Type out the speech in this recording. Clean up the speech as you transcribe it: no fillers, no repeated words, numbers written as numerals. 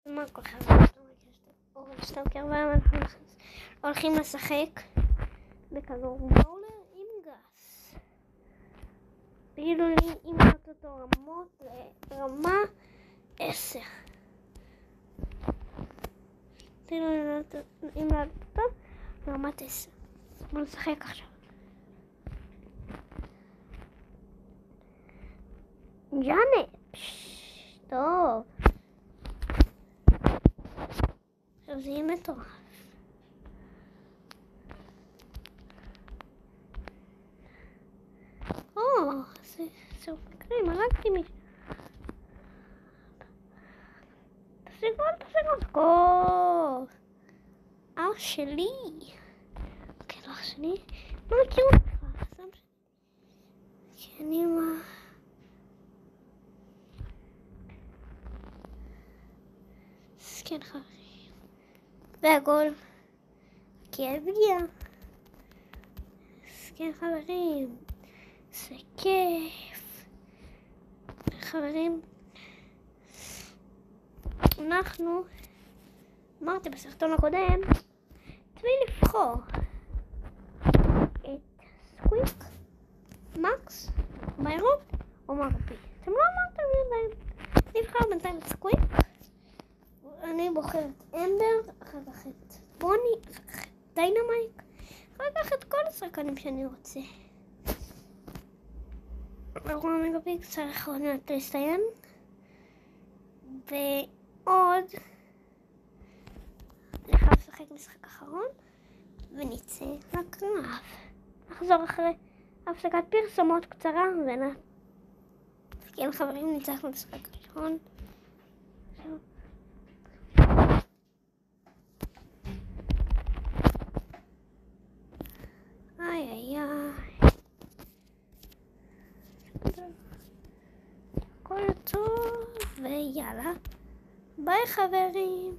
מה כל כך סטוקר, ואנחנו הולכים לשחק בכדורבול עם גס. כאילו לי אימנת אותו רמות לרמה 10. כאילו אימנת אותו לרמת 10. בוא נשחק עכשיו. ג'אנט, טוב. עכשיו זה יהיה מטורף. זה מקרים, הרגתי מישהו. תפסיקו. אח שלי. כן, אח שלי. מה מכיר אותך? כי אני מה... כן, חברים. והגול. כן, הגיע. כן, חברים. זה כיף. חברים, אנחנו, אמרתי בסרטון הקודם, תביא לבחור את סקוויק, מקס, ביירון או מרפי. אתם לא אמרתם לי בהם. נבחר בינתיים את סקוויק. אני בוחר את אמבר, אחר כך את בוני, אחר כך את דיינמייק, אחר כך את כל השחקנים שאני רוצה. ארון מגביק צריך עוד מעט להסתיים, ועוד נחזור לשחק משחק אחרון ונצא לקרב. נחזור אחרי הפסקת פרסומות קצרה כן חברים, ניצחנו משחק ראשון. איי הכל טוב ויאללה ביי חברים.